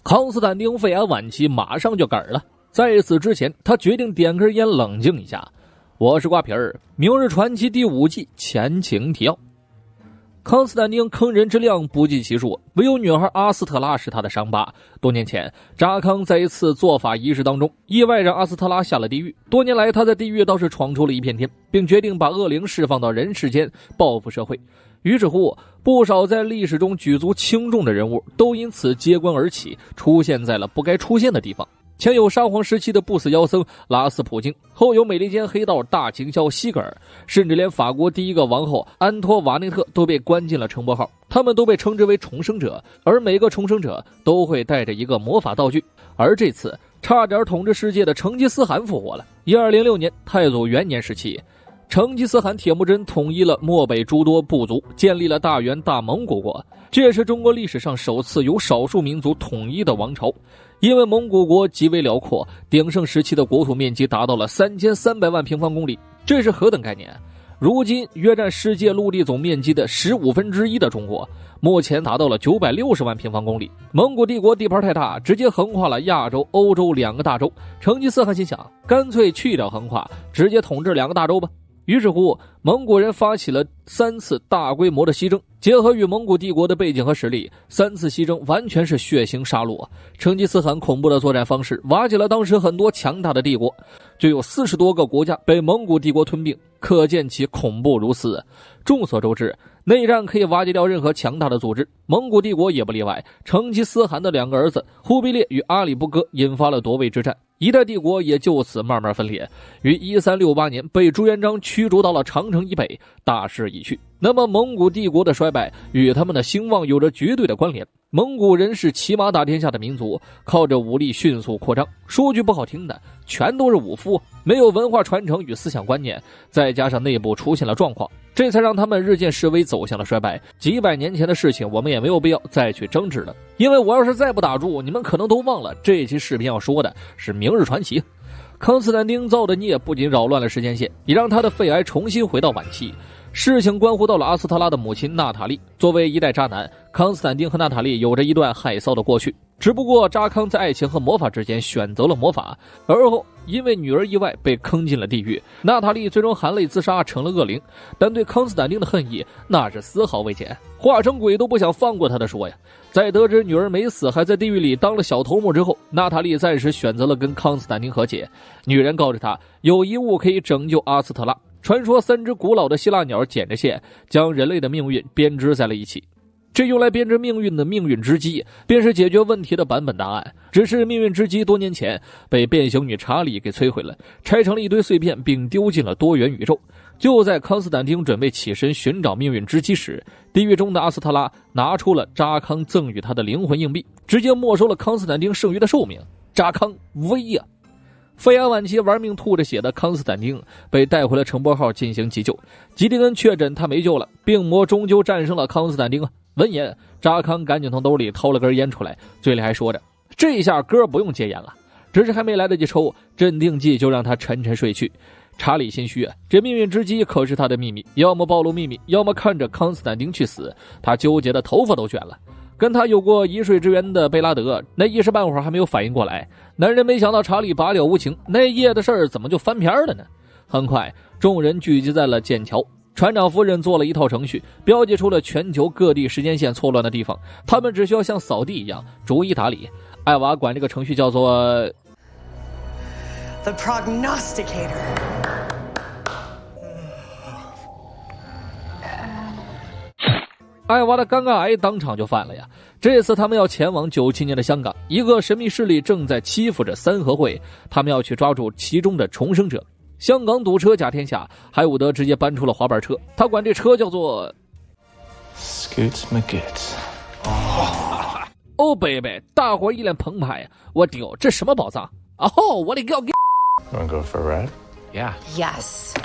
康斯坦丁肺癌晚期马上就嗝了，在此之前他决定点根烟冷静一下。我是瓜皮儿，明日传奇第5季前情提要。康斯坦丁坑人之量不计其数，唯有女孩阿斯特拉是他的伤疤。多年前，扎康在一次做法仪式当中，意外让阿斯特拉下了地狱。多年来，他在地狱倒是闯出了一片天，并决定把恶灵释放到人世间，报复社会。于是乎，不少在历史中举足轻重的人物都因此揭竿而起，出现在了不该出现的地方。前有沙皇时期的不死妖僧拉斯普京，后有美利坚黑道大行销西格尔，甚至连法国第一个王后安托瓦内特都被关进了城堡号。他们都被称之为重生者，而每个重生者都会带着一个魔法道具。而这次差点统治世界的成吉思汗复活了。1206年太祖元年时期，成吉思汗铁木真统一了漠北诸多部族，建立了大元大蒙古国，这也是中国历史上首次由少数民族统一的王朝。因为蒙古国极为辽阔，鼎盛时期的国土面积达到了3300万平方公里，这是何等概念？如今约占世界陆地总面积的1/15的中国，目前达到了960万平方公里。蒙古帝国地盘太大，直接横跨了亚洲、欧洲2个大洲。成吉思汗心想，干脆去掉横跨，直接统治2个大洲吧。于是乎，蒙古人发起了3次大规模的西征，结合与蒙古帝国的背景和实力，3次西征完全是血腥杀戮。成吉思汗恐怖的作战方式瓦解了当时很多强大的帝国，就有40多个国家被蒙古帝国吞并，可见其恐怖如斯。众所周知，内战可以瓦解掉任何强大的组织，蒙古帝国也不例外。成吉思汗的2个儿子忽必烈与阿里不哥引发了夺位之战，一代帝国也就此慢慢分裂，于1368年被朱元璋驱逐到了长城以北，大势已去。那么蒙古帝国的衰败与他们的兴旺有着绝对的关联。蒙古人是骑马打天下的民族，靠着武力迅速扩张，说句不好听的，全都是武夫，没有文化传承与思想观念，再加上内部出现了状况，这才让他们日渐式微，走向了衰败。几百年前的事情我们也没有必要再去争执了，因为我要是再不打住，你们可能都忘了这期视频要说的是明日传奇。康斯坦丁造的孽不仅扰乱了时间线，也让他的肺癌重新回到晚期。事情关乎到了阿斯特拉的母亲娜塔莉。作为一代渣男，康斯坦丁和娜塔莉有着一段害臊的过去，只不过扎康在爱情和魔法之间选择了魔法，而后因为女儿意外被坑进了地狱。娜塔莉最终含泪自杀成了恶灵，但对康斯坦丁的恨意那是丝毫未减，化成鬼都不想放过他的说呀。在得知女儿没死还在地狱里当了小头目之后，娜塔莉暂时选择了跟康斯坦丁和解。女人告诉他有一物可以拯救阿斯特拉，传说3只古老的希腊鸟剪着线将人类的命运编织在了一起，这用来编织命运的命运之机便是解决问题的版本答案。只是命运之机多年前被变形女查理给摧毁了，拆成了一堆碎片并丢进了多元宇宙。就在康斯坦丁准备起身寻找命运之机时，地狱中的阿斯特拉拿出了扎康赠予他的灵魂硬币，直接没收了康斯坦丁剩余的寿命。扎康威呀！肺癌晚期玩命吐着血的康斯坦丁被带回了城堡号进行急救，吉丁恩确诊他没救了，病魔终究战胜了康斯坦丁啊！闻言，扎康赶紧从兜里掏了根烟出来，嘴里还说着：“这下哥不用戒烟了。”只是还没来得及抽，镇定剂就让他沉沉睡去。查理心虚啊，这命运之机可是他的秘密，要么暴露秘密，要么看着康斯坦丁去死。他纠结的头发都卷了。跟他有过一睡之缘的贝拉德，那一时半会儿还没有反应过来。男人没想到查理拔掉无情，那夜的事儿怎么就翻篇了呢？很快，众人聚集在了剑桥。船长夫人做了一套程序，标记出了全球各地时间线错乱的地方，他们只需要像扫地一样逐一打理。艾娃管这个程序叫做 The Prognosticator。艾娃的尴尬癌当场就犯了呀！这次他们要前往97年的香港，一个神秘势力正在欺负着三合会，他们要去抓住其中的重生者。香港堵车甲天下，海伍德直接搬出了滑板车，他管这车叫做 Scoots McGoots。哦，baby，大伙一脸澎湃，我丢，这什么宝藏？哦，我得要给。Wanna go for a ride? Yeah. Yes.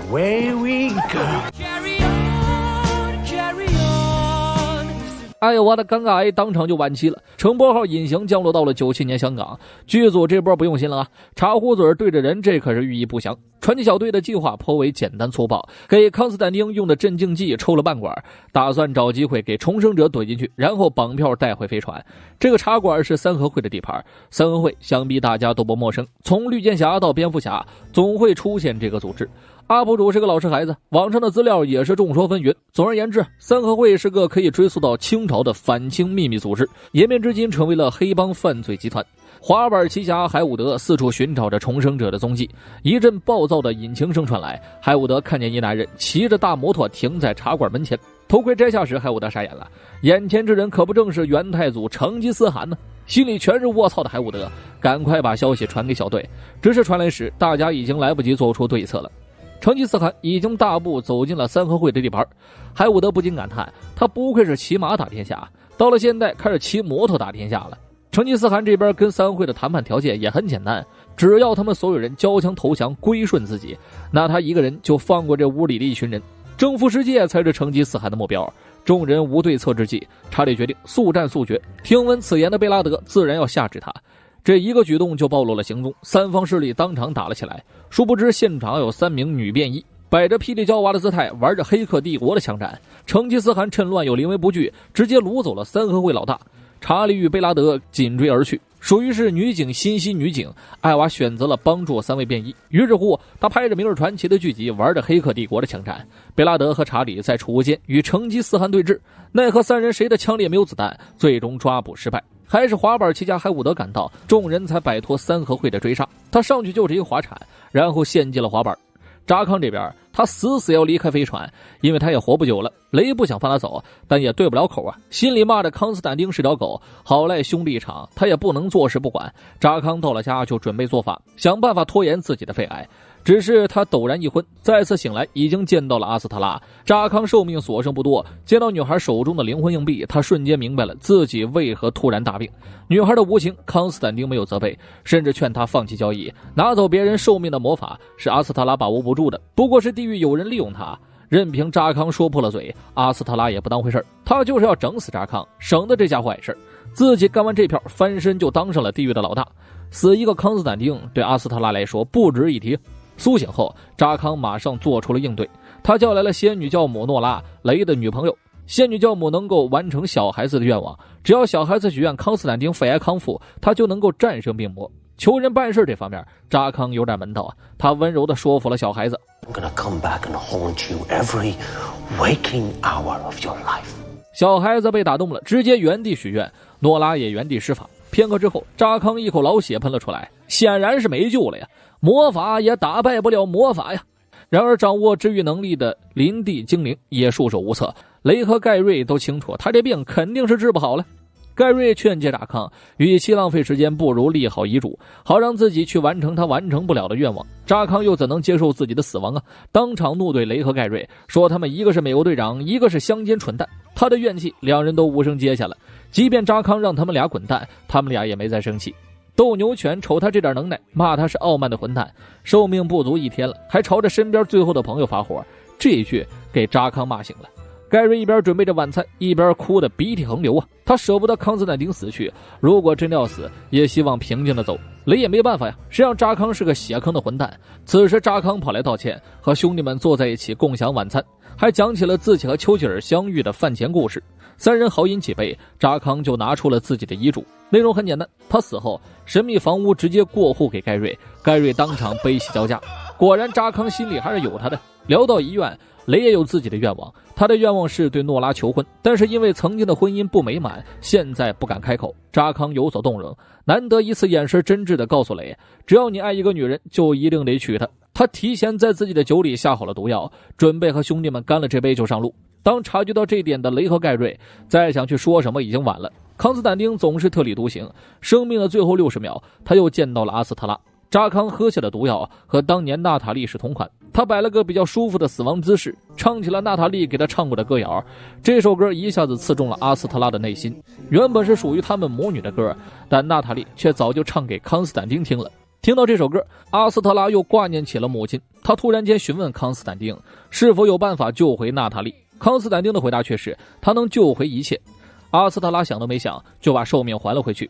Away we go. Carry on, carry on. 艾娃的尴尬癌当场就晚期了，乘波号隐形降落到了97年香港。剧组这波不用心了啊，茶壶嘴对着人，这可是寓意不详。传奇小队的计划颇为简单粗暴，给康斯坦丁用的镇静剂抽了半管，打算找机会给重生者怼进去，然后绑票带回飞船。这个茶馆是三合会的地盘，三合会想必大家都不陌生，从绿箭侠到蝙蝠侠总会出现这个组织。UP主是个老实孩子，网上的资料也是众说纷纭。总而言之，三合会是个可以追溯到清朝的反清秘密组织，演变至今成为了黑帮犯罪集团。滑板奇侠海伍德四处寻找着重生者的踪迹，一阵暴躁的引擎声传来，海伍德看见一男人骑着大摩托停在茶馆门前，头盔摘下时，海伍德傻眼了，眼前之人可不正是元太祖成吉思汗呢？心里全是卧槽的海伍德，赶快把消息传给小队，只是传来时，大家已经来不及做出对策了。成吉思汗已经大步走进了三合会的地盘，海伍德不禁感叹，他不愧是骑马打天下，到了现代开始骑摩托打天下了。成吉思汗这边跟三合会的谈判条件也很简单，只要他们所有人交枪投降归顺自己，那他一个人就放过这屋里的一群人，征服世界才是成吉思汗的目标。众人无对策之际，查理决定速战速决，听闻此言的贝拉德自然要下制他。这一个举动就暴露了行踪，三方势力当场打了起来。殊不知现场有3名女便衣，摆着霹雳娇娃的姿态，玩着黑客帝国的枪战。成吉思汗趁乱又临危不惧，直接掳走了三合会老大。查理与贝拉德紧追而去，属于是女警心系女警，艾娃选择了帮助3位便衣。于是乎，他拍着明日传奇的剧集，玩着黑客帝国的枪战。贝拉德和查理在储物间与成吉思汗对峙，奈何3人谁的枪里没有子弹，最终抓捕失败。还是滑板奇侠海伍德赶到，众人才摆脱三合会的追杀。他上去就是一个滑铲，然后献祭了滑板。扎康这边，他死要离开飞船，因为他也活不久了。雷不想放他走，但也对不了口啊，心里骂着康斯坦丁是条狗，好赖兄弟一场，他也不能坐视不管。扎康到了家就准备做法，想办法拖延自己的肺癌。只是他陡然一昏，再次醒来已经见到了阿斯特拉。扎康寿命所剩不多，见到女孩手中的灵魂硬币，他瞬间明白了自己为何突然大病。女孩的无情，康斯坦丁没有责备，甚至劝他放弃交易，拿走别人寿命的魔法是阿斯特拉把握不住的，不过是地狱有人利用他。任凭扎康说破了嘴，阿斯特拉也不当回事，他就是要整死扎康，省得这家伙碍事。自己干完这票，翻身就当上了地狱的老大。死一个康斯坦丁对阿斯特拉来说不值一提。苏醒后，扎康马上做出了应对，他叫来了仙女教母诺拉，雷的女朋友。仙女教母能够完成小孩子的愿望，只要小孩子许愿康斯坦丁肺癌康复，他就能够战胜病魔。求人办事这方面，扎康有点门道啊，他温柔地说服了小孩子。I'm gonna come back and haunt you every waking hour of your life。小孩子被打动了，直接原地许愿，诺拉也原地施法。片刻之后，扎康一口老血喷了出来，显然是没救了呀，魔法也打败不了魔法呀。然而掌握治愈能力的林地精灵也束手无策，雷和盖瑞都清楚他这病肯定是治不好了。盖瑞劝诫扎康，与其浪费时间，不如立好遗嘱，好让自己去完成他完成不了的愿望。扎康又怎能接受自己的死亡啊？当场怒怼雷和盖瑞，说他们一个是美国队长，一个是乡间蠢蛋。他的怨气两人都无声接下了，即便扎康让他们俩滚蛋，他们俩也没再生气。斗牛犬瞅他这点能耐，骂他是傲慢的混蛋，寿命不足1天了，还朝着身边最后的朋友发火，这一句给扎康骂醒了。盖瑞一边准备着晚餐，一边哭得鼻涕横流啊！他舍不得康斯坦丁死去，如果真的要死，也希望平静的走。雷也没办法呀，谁让扎康是个血坑的混蛋。此时扎康跑来道歉，和兄弟们坐在一起共享晚餐，还讲起了自己和丘吉尔相遇的饭前故事。3人豪饮几杯，扎康就拿出了自己的遗嘱，内容很简单，他死后神秘房屋直接过户给盖瑞，盖瑞当场悲喜交加。果然扎康心里还是有他的。聊到遗愿，雷也有自己的愿望，他的愿望是对诺拉求婚，但是因为曾经的婚姻不美满，现在不敢开口。扎康有所动容，难得一次眼神真挚地告诉雷，只要你爱一个女人，就一定得娶她。他提前在自己的酒里下好了毒药，准备和兄弟们干了这杯就上路。当察觉到这点的雷和盖瑞再想去说什么已经晚了。康斯坦丁总是特立独行，生命的最后60秒，他又见到了阿斯特拉。扎康喝下的毒药和当年娜塔莉是同款，他摆了个比较舒服的死亡姿势，唱起了娜塔莉给他唱过的歌谣。这首歌一下子刺中了阿斯特拉的内心，原本是属于他们母女的歌，但娜塔莉却早就唱给康斯坦丁听了。听到这首歌，阿斯特拉又挂念起了母亲，他突然间询问康斯坦丁是否有办法救回娜塔莉。康斯坦丁的回答却是他能救回一切。阿斯特拉想都没想就把寿命还了回去。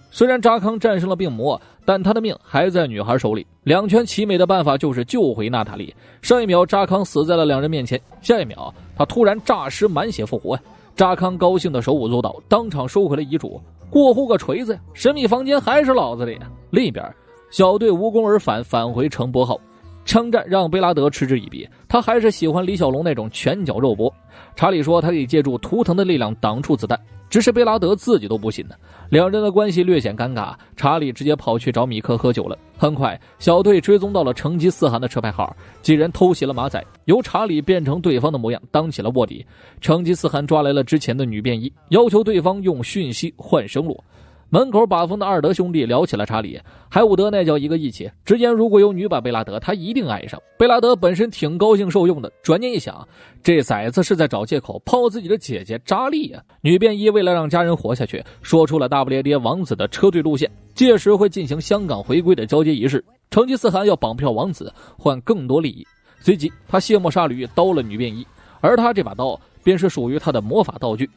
虽然扎康战胜了病魔，但他的命还在女孩手里。两全其美的办法就是救回娜塔莉。上一秒扎康死在了两人面前，下一秒他突然诈尸满血复活。扎康高兴的手舞足蹈，当场收回了遗嘱。过户个锤子呀！神秘房间还是老子的呀！另一边，小队无功而返，返回城波号。枪战让贝拉德嗤之以鼻，他还是喜欢李小龙那种拳脚肉搏。查理说他可以借助图腾的力量挡住子弹，只是贝拉德自己都不信呢。两人的关系略显尴尬，查理直接跑去找米克喝酒了。很快，小队追踪到了成吉思汗的车牌号，几人偷袭了马仔，由查理变成对方的模样，当起了卧底。成吉思汗抓来了之前的女便衣，要求对方用讯息换生路。门口把风的二德兄弟聊起了查理，海伍德那叫一个义气，直言如果有女版贝拉德，他一定爱上。贝拉德本身挺高兴受用的，转念一想，这崽子是在找借口泡自己的姐姐扎莉啊。女便衣为了让家人活下去，说出了大不列颠王子的车队路线，届时会进行香港回归的交接仪式。成吉思汗要绑票王子，换更多利益。随即他卸磨杀驴，刀了女便衣，而他这把刀便是属于他的魔法道具。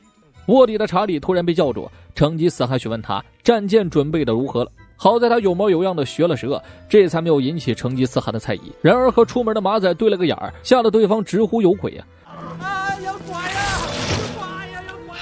卧底的查理突然被叫住，成吉思汗询问他战舰准备的如何了。好在他有模有样的学了舌，这才没有引起成吉思汗的猜疑。然而和出门的马仔对了个眼儿，吓得对方直呼有鬼啊！有鬼啊！有鬼呀！有鬼！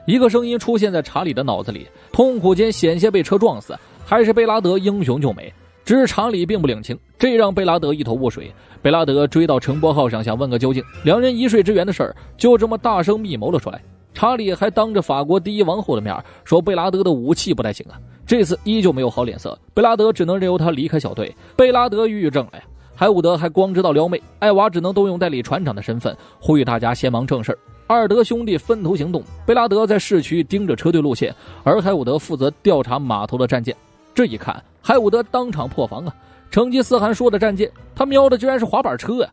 一个声音出现在查理的脑子里，痛苦间险些被车撞死，还是贝拉德英雄救美。只是查理并不领情，这让贝拉德一头雾水。贝拉德追到城波号上，想问个究竟，两人一睡之缘的事儿就这么大声密谋了出来。查理还当着法国第一王后的面说贝拉德的武器不太行啊，这次依旧没有好脸色，贝拉德只能任由他离开小队。贝拉德抑郁症了呀，海伍德还光知道撩妹，艾娃只能动用代理船长的身份呼吁大家先忙正事。二德兄弟分头行动，贝拉德在市区盯着车队路线，而海伍德负责调查码头的战舰。这一看，海伍德当场破防啊！成吉思汗说的战舰，他瞄的居然是滑板车啊！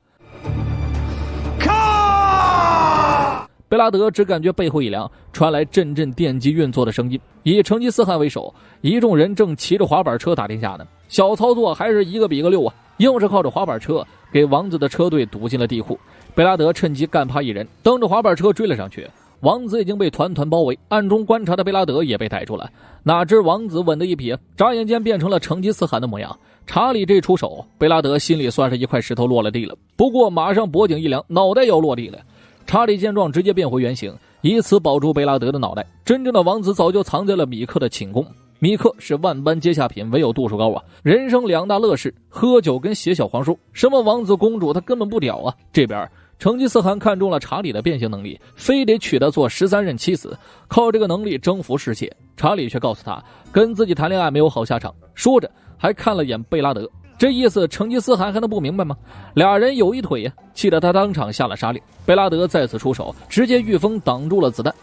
贝拉德只感觉背后一凉，传来阵阵电机运作的声音。以成吉思汗为首，一众人正骑着滑板车打天下呢。小操作还是一个比一个溜啊，硬是靠着滑板车给王子的车队堵进了地库。贝拉德趁机干趴一人，蹬着滑板车追了上去。王子已经被团团包围，暗中观察的贝拉德也被逮住了。哪知王子稳得一撇，眨眼间变成了成吉思汗的模样。查理这出手，贝拉德心里算是一块石头落了地了。不过马上脖颈一凉，脑袋要落地了。查理见状直接变回原形，以此保住贝拉德的脑袋。真正的王子早就藏在了米克的寝宫。米克是万般皆下品，唯有度数高啊！人生两大乐事，喝酒跟写小黄书。什么王子公主他根本不屌啊！这边成吉思汗看中了查理的变形能力，非得娶她做13任妻子，靠这个能力征服世界。查理却告诉他，跟自己谈恋爱没有好下场。说着还看了眼贝拉德，这意思成吉思汗还能不明白吗？俩人有一腿呀，气得他当场下了杀令。贝拉德再次出手，直接御风挡住了子弹。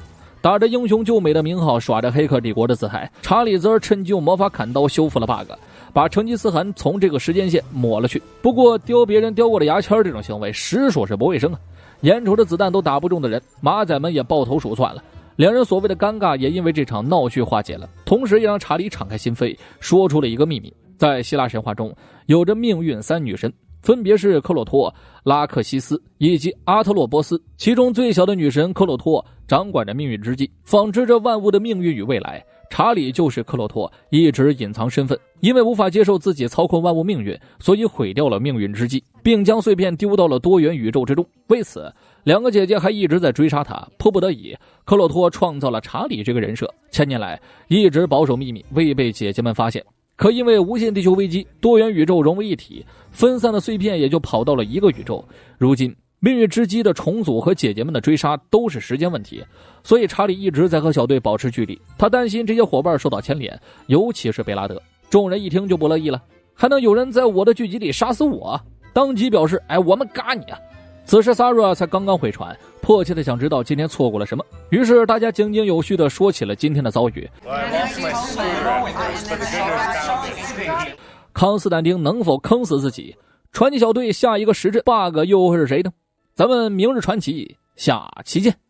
打着英雄救美的名号，耍着黑客帝国的姿态，查理则趁机用魔法砍刀修复了 bug， 把成吉思汗从这个时间线抹了去。不过丢别人叼过的牙签这种行为实属是不卫生啊！眼瞅着子弹都打不中的人，马仔们也抱头鼠窜了。两人所谓的尴尬也因为这场闹剧化解了，同时也让查理敞开心扉，说出了一个秘密。在希腊神话中，有着命运3女神，分别是克洛托、拉克西斯以及阿特洛波斯。其中最小的女神克洛托掌管着命运之际，纺织着万物的命运与未来。查理就是克洛托，一直隐藏身份，因为无法接受自己操控万物命运，所以毁掉了命运之际，并将碎片丢到了多元宇宙之中。为此，两个姐姐还一直在追杀他。迫不得已，克洛托创造了查理这个人设，千年来一直保守秘密，未被姐姐们发现。可因为无限地球危机，多元宇宙融为一体，分散的碎片也就跑到了一个宇宙。如今命运之机的重组和姐姐们的追杀都是时间问题，所以查理一直在和小队保持距离。他担心这些伙伴受到牵连，尤其是贝拉德。众人一听就不乐意了，还能有人在我的剧集里杀死我？当即表示我们嘎你啊！此时 Sarah 才刚刚回船，迫切的想知道今天错过了什么。于是大家井井有序的说起了今天的遭遇。康斯坦丁能否坑死自己？传奇小队下一个时辰 bug 又会是谁呢？咱们明日传奇下期见。